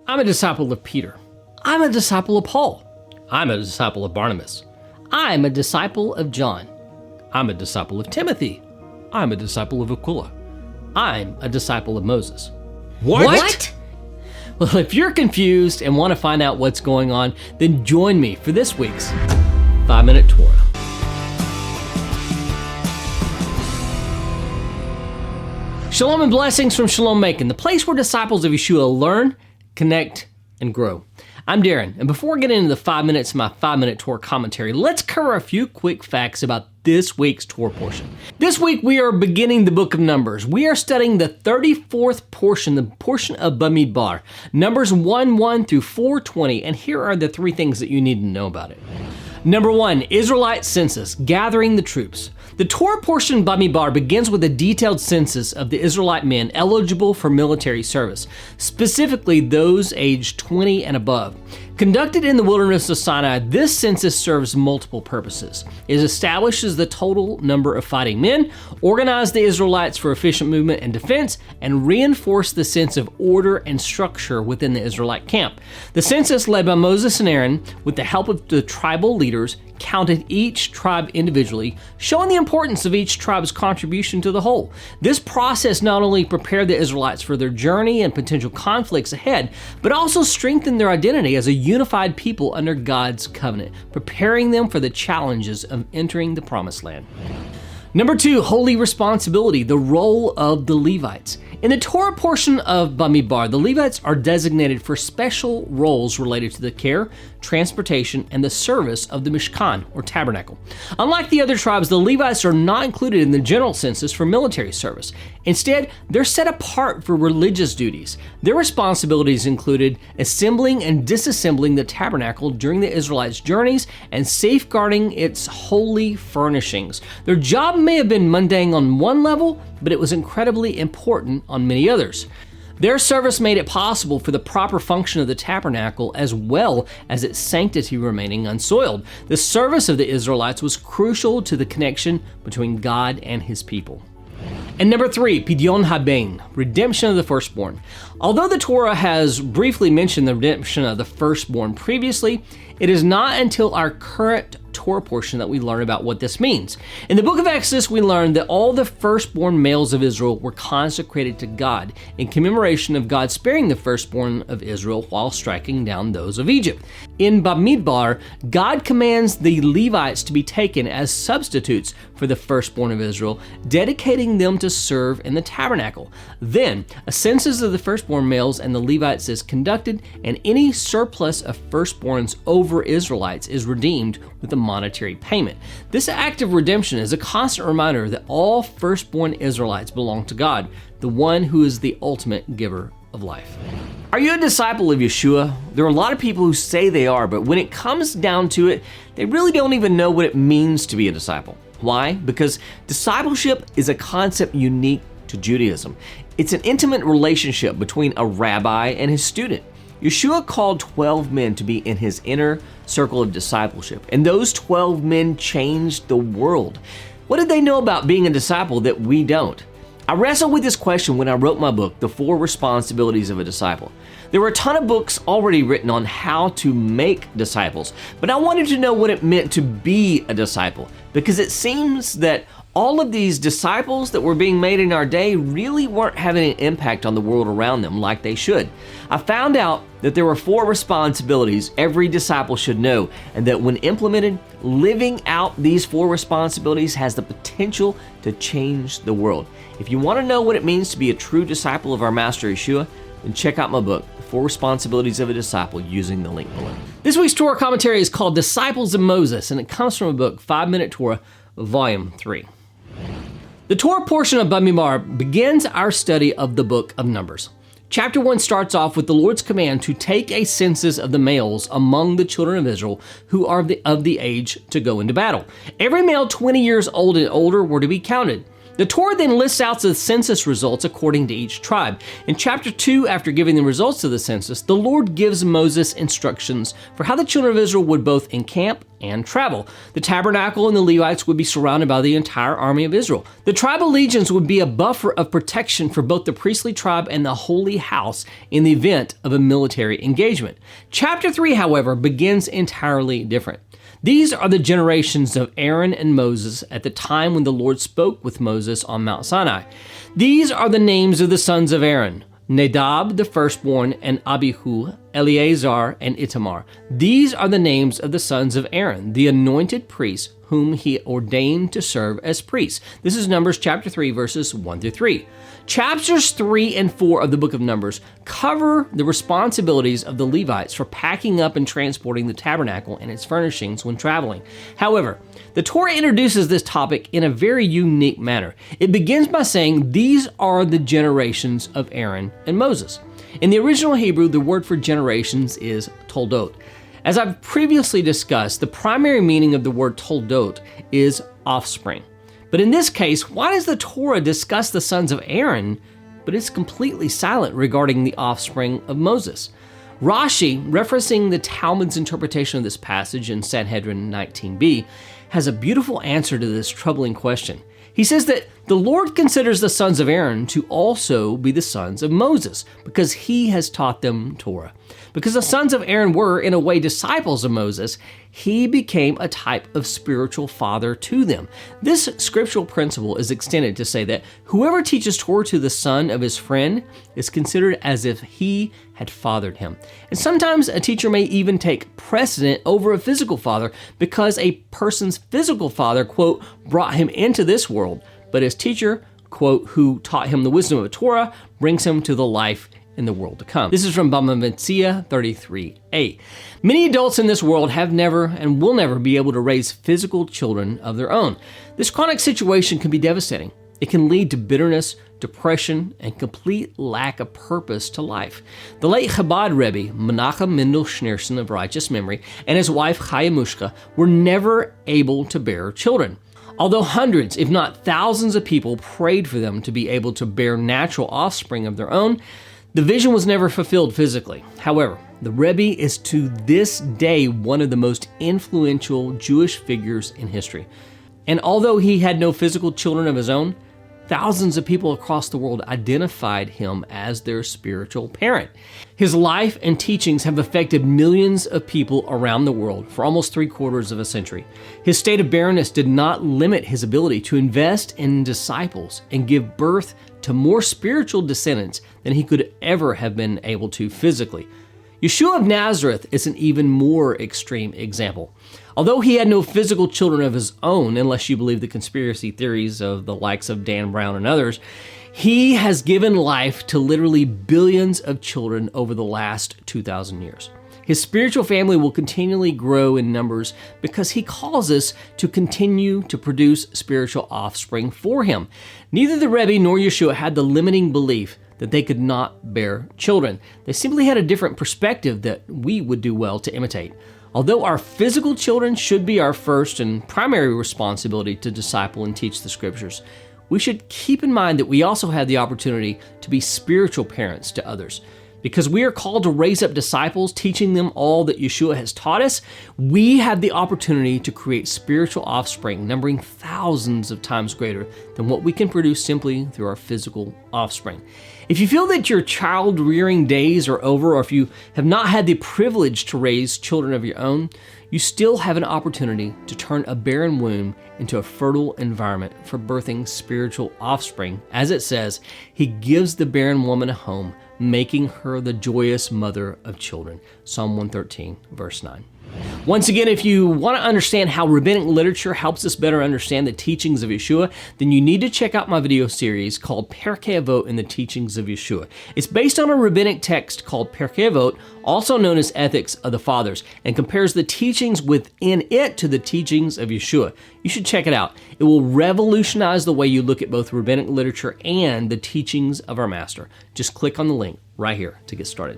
I'm a disciple of Peter. I'm a disciple of Paul. I'm a disciple of Barnabas. I'm a disciple of John. I'm a disciple of Timothy. I'm a disciple of Aquila. I'm a disciple of Moses. What? Well, if you're confused and want to find out what's going on, then join me for this week's 5-Minute Torah. Shalom and blessings from Shalom, Macon, the place where disciples of Yeshua learn, connect, and grow. I'm Darren, and before getting into the 5 minutes of my 5-Minute Torah commentary, let's cover a few quick facts about this week's Torah portion. This week, we are beginning the book of Numbers. We are studying the 34th portion, the portion of Bamidbar, Numbers 1:1 through 4:20, and here are the 3 things that you need to know about it. Number 1, Israelite census, gathering the troops. The Torah portion Bamidbar begins with a detailed census of the Israelite men eligible for military service, specifically those aged 20 and above. Conducted in the wilderness of Sinai, this census serves multiple purposes. It establishes the total number of fighting men, organized the Israelites for efficient movement and defense, and reinforced the sense of order and structure within the Israelite camp. The census, led by Moses and Aaron, with the help of the tribal leaders, counted each tribe individually, showing the importance of each tribe's contribution to the whole. This process not only prepared the Israelites for their journey and potential conflicts ahead, but also strengthened their identity as a unified people under God's covenant, preparing them for the challenges of entering the Promised Land. Number 2, holy responsibility, the role of the Levites. In the Torah portion of Bamidbar, the Levites are designated for special roles related to the care, transportation, and the service of the Mishkan, or tabernacle. Unlike the other tribes, the Levites are not included in the general census for military service. Instead, they're set apart for religious duties. Their responsibilities included assembling and disassembling the tabernacle during the Israelites' journeys and safeguarding its holy furnishings. Their job may have been mundane on one level, but it was incredibly important on many others. Their service made it possible for the proper function of the tabernacle as well as its sanctity remaining unsoiled. The service of the Israelites was crucial to the connection between God and his people. And number 3, Pidyon Haben, redemption of the firstborn. Although the Torah has briefly mentioned the redemption of the firstborn previously, it is not until our current Torah portion that we learn about what this means. In the book of Exodus, we learn that all the firstborn males of Israel were consecrated to God in commemoration of God sparing the firstborn of Israel while striking down those of Egypt. In Bamidbar, God commands the Levites to be taken as substitutes for the firstborn of Israel, dedicating them to serve in the tabernacle. Then, a census of the firstborn males and the Levites is conducted, and any surplus of firstborns over Israelites is redeemed with a monetary payment. This act of redemption is a constant reminder that all firstborn Israelites belong to God, the one who is the ultimate giver of life. Are you a disciple of Yeshua? There are a lot of people who say they are, but when it comes down to it, they really don't even know what it means to be a disciple. Why? Because discipleship is a concept unique to Judaism. It's an intimate relationship between a rabbi and his student. Yeshua called 12 men to be in his inner circle of discipleship, and those 12 men changed the world. What did they know about being a disciple that we don't? I wrestled with this question when I wrote my book, The 4 Responsibilities of a Disciple. There were a ton of books already written on how to make disciples, but I wanted to know what it meant to be a disciple, because it seems that all of these disciples that were being made in our day really weren't having an impact on the world around them like they should. I found out that there were 4 responsibilities every disciple should know, and that when implemented, living out these 4 responsibilities has the potential to change the world. If you want to know what it means to be a true disciple of our Master Yeshua, then check out my book, The 4 Responsibilities of a Disciple, using the link below. This week's Torah commentary is called Disciples of Moses, and it comes from a book, 5-Minute Torah, Volume 3. The Torah portion of Bamidbar begins our study of the book of Numbers. Chapter 1 starts off with the Lord's command to take a census of the males among the children of Israel who are of the age to go into battle. Every male 20 years old and older were to be counted. The Torah then lists out the census results according to each tribe. In chapter 2, after giving the results of the census, the Lord gives Moses instructions for how the children of Israel would both encamp and travel. The tabernacle and the Levites would be surrounded by the entire army of Israel. The tribal legions would be a buffer of protection for both the priestly tribe and the holy house in the event of a military engagement. Chapter 3, however, begins entirely different. These are the generations of Aaron and Moses at the time when the Lord spoke with Moses on Mount Sinai. These are the names of the sons of Aaron: Nadab, the firstborn, and Abihu, Eleazar, and Itamar. These are the names of the sons of Aaron, the anointed priests, whom he ordained to serve as priests. This is Numbers chapter 3, verses 1 through 3. Chapters 3 and 4 of the book of Numbers cover the responsibilities of the Levites for packing up and transporting the tabernacle and its furnishings when traveling. However, the Torah introduces this topic in a very unique manner. It begins by saying, "These are the generations of Aaron and Moses." In the original Hebrew, the word for generations is Toldot. As I've previously discussed, the primary meaning of the word Toldot is offspring. But in this case, why does the Torah discuss the sons of Aaron, but it's completely silent regarding the offspring of Moses? Rashi, referencing the Talmud's interpretation of this passage in Sanhedrin 19b, has a beautiful answer to this troubling question. He says that the Lord considers the sons of Aaron to also be the sons of Moses, because he has taught them Torah. Because the sons of Aaron were, in a way, disciples of Moses, he became a type of spiritual father to them. This scriptural principle is extended to say that whoever teaches Torah to the son of his friend is considered as if he had fathered him. And sometimes a teacher may even take precedent over a physical father because a person's physical father, quote, brought him into this world, but his teacher, quote, who taught him the wisdom of Torah, brings him to the life in the world to come. This is from Bava Metzia 33a. Many adults in this world have never and will never be able to raise physical children of their own. This chronic situation can be devastating. It can lead to bitterness, depression, and complete lack of purpose to life. The late Chabad Rebbe, Menachem Mendel Schneerson of righteous memory, and his wife Chaya Mushka were never able to bear children. Although hundreds, if not thousands of people prayed for them to be able to bear natural offspring of their own, the vision was never fulfilled physically. However, the Rebbe is to this day one of the most influential Jewish figures in history. And although he had no physical children of his own, thousands of people across the world identified him as their spiritual parent. His life and teachings have affected millions of people around the world for almost 3/4 of a century. His state of barrenness did not limit his ability to invest in disciples and give birth to more spiritual descendants than he could ever have been able to physically. Yeshua of Nazareth is an even more extreme example. Although he had no physical children of his own, unless you believe the conspiracy theories of the likes of Dan Brown and others, he has given life to literally billions of children over the last 2,000 years. His spiritual family will continually grow in numbers because he calls us to continue to produce spiritual offspring for him. Neither the Rebbe nor Yeshua had the limiting belief that they could not bear children. They simply had a different perspective that we would do well to imitate. Although our physical children should be our first and primary responsibility to disciple and teach the scriptures, we should keep in mind that we also have the opportunity to be spiritual parents to others. Because we are called to raise up disciples, teaching them all that Yeshua has taught us, we have the opportunity to create spiritual offspring, numbering thousands of times greater than what we can produce simply through our physical offspring. If you feel that your child-rearing days are over, or if you have not had the privilege to raise children of your own, you still have an opportunity to turn a barren womb into a fertile environment for birthing spiritual offspring. As it says, he gives the barren woman a home, making her the joyous mother of children. Psalm 113, verse 9. Once again, if you want to understand how rabbinic literature helps us better understand the teachings of Yeshua, then you need to check out my video series called Pirkei Avot in the Teachings of Yeshua. It's based on a rabbinic text called Pirkei Avot, also known as Ethics of the Fathers, and compares the teachings within it to the teachings of Yeshua. You should check it out. It will revolutionize the way you look at both rabbinic literature and the teachings of our Master. Just click on the link right here to get started.